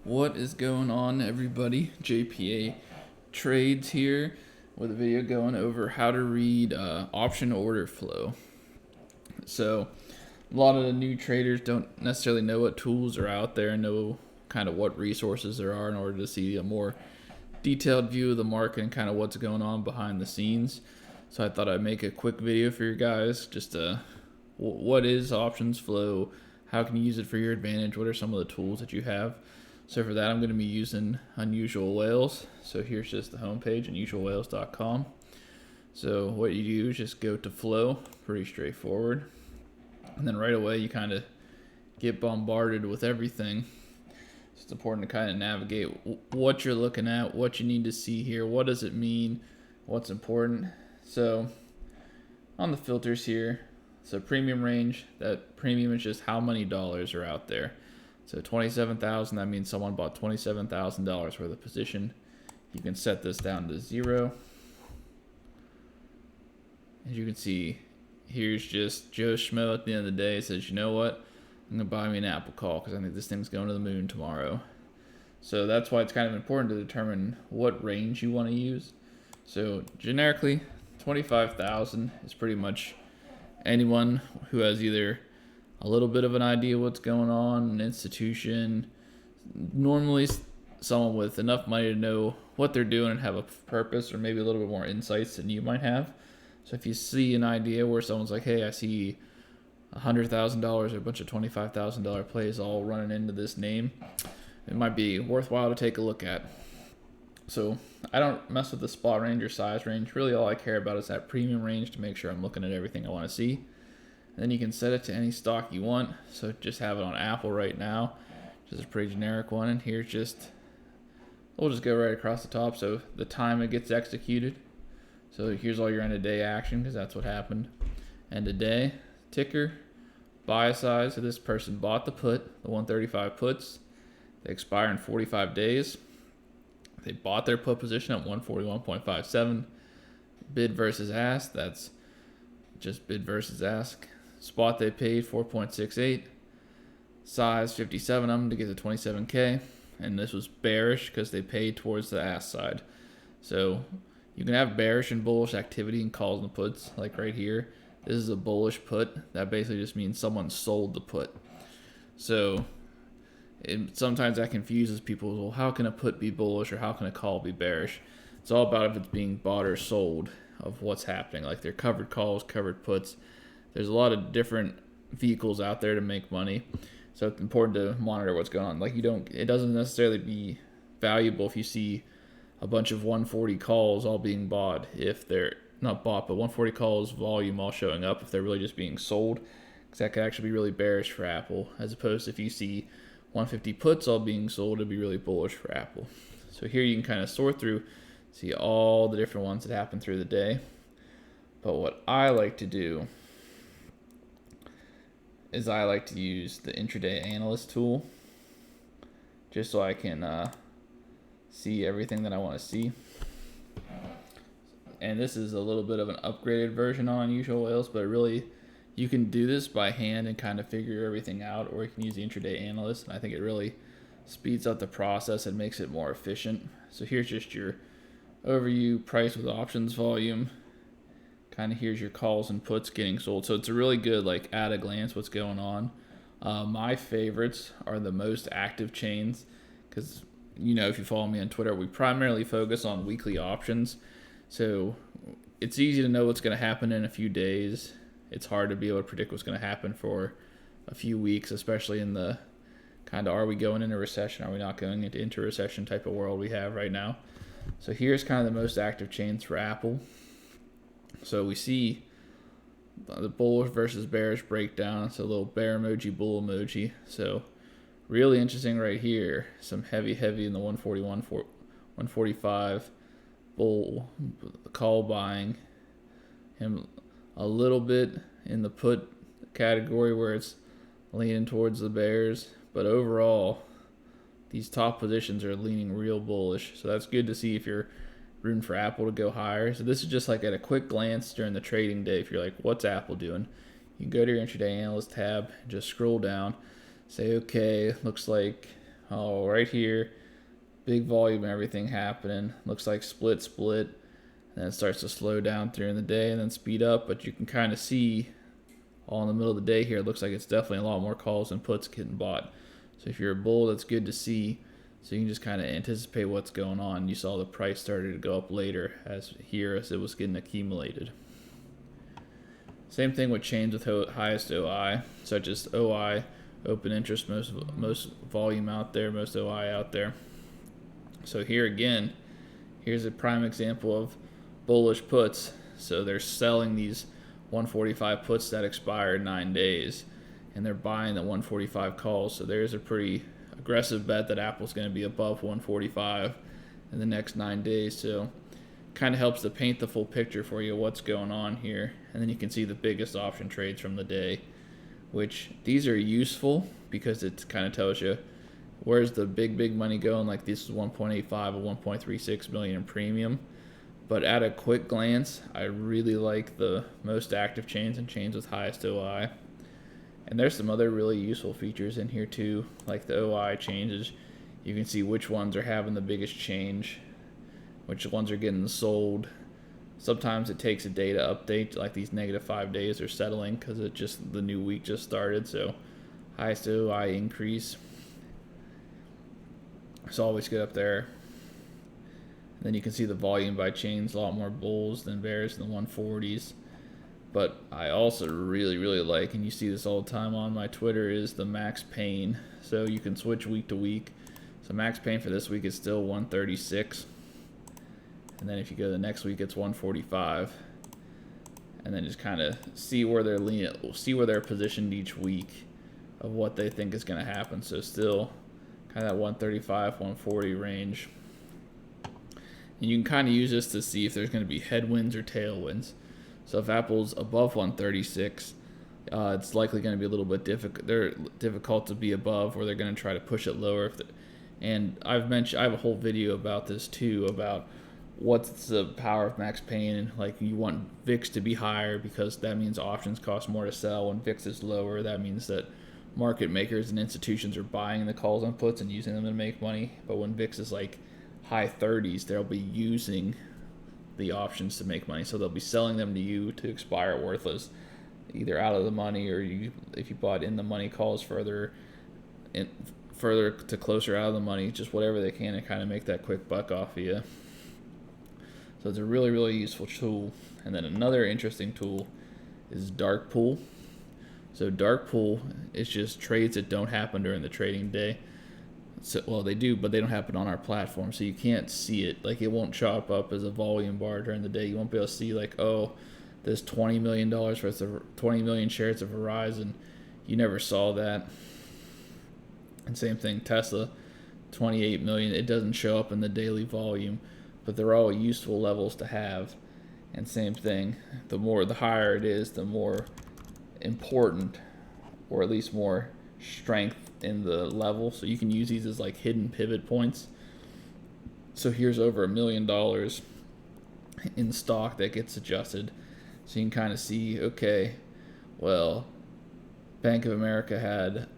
What is going on, everybody? JPA Trades here with a video going over how to read option order flow. So, a lot of the new traders don't necessarily know what tools are out there and know kind of what resources there are in order to see a more detailed view of the market and kind of what's going on behind the scenes. So, I thought I'd make a quick video for you guys just what is options flow, how can you use it for your advantage, what are some of the tools that you have. So for that, I'm going to be using Unusual Whales. So here's just the homepage, unusualwhales.com. So what you do is just go to flow, pretty straightforward. And then right away, you kind of get bombarded with everything. So it's important to kind of navigate what you're looking at, what you need to see here, what does it mean, what's important. So on the filters here, so premium range, that premium is just how many dollars are out there. So 27,000, that means someone bought $27,000 worth of position. You can set this down to 0. As you can see, here's just Joe Schmo at the end of the day. Says, you know what? I'm going to buy me an Apple call because I think this thing's going to the moon tomorrow. So that's why it's kind of important to determine what range you want to use. So generically, 25,000 is pretty much anyone who has either a little bit of an idea what's going on, an institution, normally someone with enough money to know what they're doing and have a purpose, or maybe a little bit more insights than you might have. So if you see an idea where someone's like, hey, I see $100,000 or a bunch of $25,000 plays all running into this name, it might be worthwhile to take a look at. So I don't mess with the spot range or size range. Really all I care about is that premium range to make sure I'm looking at everything I want to see. Then you can set it to any stock you want. So just have it on Apple right now, which is a pretty generic one. And here's we'll just go right across the top. So the time it gets executed. So here's all your end of day action because that's what happened. End of day, ticker, buy size. So this person bought the put, the 135 puts. They expire in 45 days. They bought their put position at 141.57. Bid versus ask, that's just bid versus ask. Spot they paid 4.68, size 57 of them to get to 27K, and this was bearish because they paid towards the ask side. So you can have bearish and bullish activity in calls and puts, like right here. This is a bullish put. That basically just means someone sold the put. So sometimes that confuses people. Well, how can a put be bullish or how can a call be bearish? It's all about if it's being bought or sold of what's happening. Like they're covered calls, covered puts. There's a lot of different vehicles out there to make money. So it's important to monitor what's going on. Like it doesn't necessarily be valuable if you see a bunch of 140 calls all being bought, if they're not bought, but 140 calls volume all showing up, if they're really just being sold, because that could actually be really bearish for Apple, as opposed to if you see 150 puts all being sold, it'd be really bullish for Apple. So here you can kind of sort through, see all the different ones that happen through the day. But what I like to do is I like to use the intraday analyst tool just so I can see everything that I want to see. And this is a little bit of an upgraded version on Unusual Whales, but really you can do this by hand and kind of figure everything out, or you can use the intraday analyst, and I think it really speeds up the process and makes it more efficient. So here's just your overview, price with options volume. Kind of here's your calls and puts getting sold. So it's a really good, like, at a glance what's going on. My favorites are the most active chains because, if you follow me on Twitter, we primarily focus on weekly options. So it's easy to know what's going to happen in a few days. It's hard to be able to predict what's going to happen for a few weeks, especially in the kind of are we going into recession, are we not going into recession type of world we have right now. So here's kind of the most active chains for Apple. So we see the bullish versus bearish breakdown. So a little bear emoji, bull emoji. So really interesting right here. Some heavy in the 141, 145 bull call buying. Him a little bit in the put category where it's leaning towards the bears. But overall, these top positions are leaning real bullish. So that's good to see if you're rooting for Apple to go higher. So this is just like at a quick glance during the trading day. If you're like, what's Apple doing? You can go to your intraday analyst tab, just scroll down, say, okay, looks like Oh, right here, big volume, everything happening. Looks like split, and then it starts to slow down during the day and then speed up. But you can kind of see all in the middle of the day here, it looks like it's definitely a lot more calls and puts getting bought. So if you're a bull, that's good to see. So you can just kind of anticipate what's going on. You saw the price started to go up later as it was getting accumulated. Same thing with chains with highest OI, such as OI, open interest, most volume out there, most OI out there. So here again, here's a prime example of bullish puts. So they're selling these 145 puts that expire in 9 days, and they're buying the 145 calls. So there's a pretty aggressive bet that Apple's going to be above 145 in the next 9 days. So kind of helps to paint the full picture for you what's going on here. And then you can see the biggest option trades from the day, which these are useful because it kind of tells you where's the big money going. Like this is 1.85 or 1.36 million in premium. But at a quick glance, I really like the most active chains and chains with highest OI. And there's some other really useful features in here too, like the OI changes. You can see which ones are having the biggest change, which ones are getting sold. Sometimes it takes a day to update, like these -5 days are settling because the new week just started. So highest OI increase. It's always good up there. And then you can see the volume by chains, a lot more bulls than bears in the 140s. But I also really like, and you see this all the time on my Twitter, is the max pain. So you can switch week to week. So max pain for this week is still 136. And then if you go to the next week, it's 145. And then just kind of see where they're positioned each week of what they think is going to happen. So still kind of that 135, 140 range. And you can kind of use this to see if there's going to be headwinds or tailwinds. So if Apple's above 136, it's likely going to be a little bit difficult. They're difficult to be above, or they're going to try to push it lower. And I have a whole video about this too, about what's the power of max pain. Like you want VIX to be higher because that means options cost more to sell. When VIX is lower, that means that market makers and institutions are buying the calls and puts and using them to make money. But when VIX is like high 30s, they'll be using the options to make money. So they'll be selling them to you to expire worthless, either out of the money, or if you bought in the money calls further to closer out of the money, just whatever they can to kind of make that quick buck off of you. So it's a really useful tool. And then another interesting tool is dark pool. So dark pool is just trades that don't happen during the trading day. So, well, they do, but they don't happen on our platform, so you can't see it. Like, it won't chop up as a volume bar during the day. You won't be able to see, like, oh, there's $20 million worth of 20 million shares of Verizon. You never saw that. And same thing, Tesla, 28 million. It doesn't show up in the daily volume, but they're all useful levels to have. And same thing, the higher it is, the more important, or at least more strength in the level. So you can use these as like hidden pivot points. So here's over $1 million in stock that gets adjusted. So you can kind of see, okay, well, Bank of America had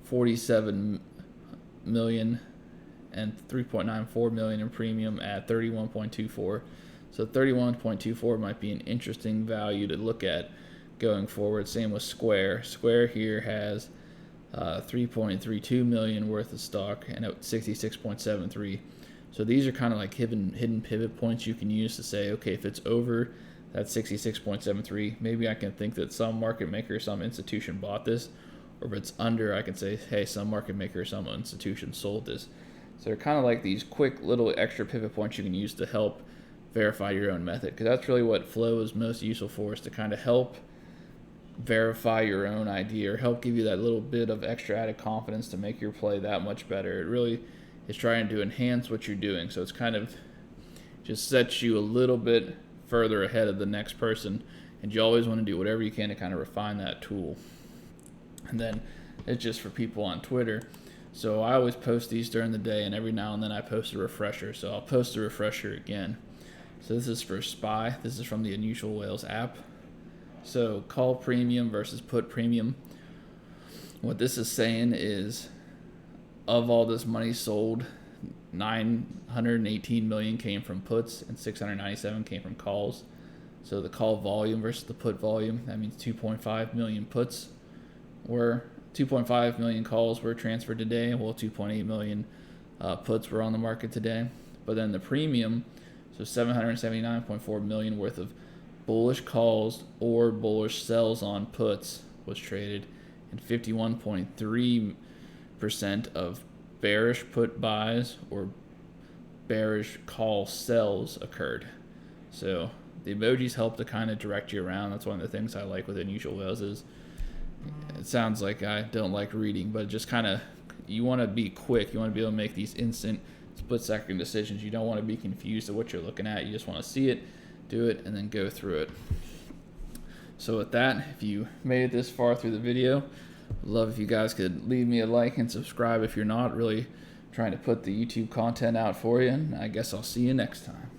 47 million and 3.94 million in premium at 31.24. So 31.24 might be an interesting value to look at going forward. Same with Square. Square here has 3.32 million worth of stock and at 66.73. So these are kind of like hidden pivot points you can use to say, okay, if it's over that 66.73, maybe I can think that some market maker, some institution bought this, or if it's under, I can say, hey, some market maker, some institution sold this. So they're kind of like these quick little extra pivot points you can use to help verify your own method, because that's really what Flow is most useful for, is to kind of help verify your own idea or help give you that little bit of extra added confidence to make your play that much better. It really is trying to enhance what you're doing, so it's kind of just sets you a little bit further ahead of the next person, and you always want to do whatever you can to kind of refine that tool. And then it's just for people on Twitter. So I always post these during the day, and every now and then I post a refresher. So I'll post a refresher again. So this is for SPY. This is from the Unusual Whales app. So call premium versus put premium. What this is saying is of all this money sold, 918 million came from puts and 697 came from calls. So the call volume versus the put volume, that means 2.5 million puts were 2.5 million calls were transferred today, while 2.8 million puts were on the market today. But then the premium, so 779.4 million worth of bullish calls or bullish sells on puts was traded, and 51.3% of bearish put buys or bearish call sells occurred. So the emojis help to kind of direct you around. That's one of the things I like with Unusual Whales is it sounds like I don't like reading, but just kind of, you want to be quick. You want to be able to make these instant split-second decisions. You don't want to be confused at what you're looking at. You just want to see it, do it, and then go through it. So with that, if you made it this far through the video, I'd love if you guys could leave me a like and subscribe if you're not. Really trying to put the YouTube content out for you, and I guess I'll see you next time.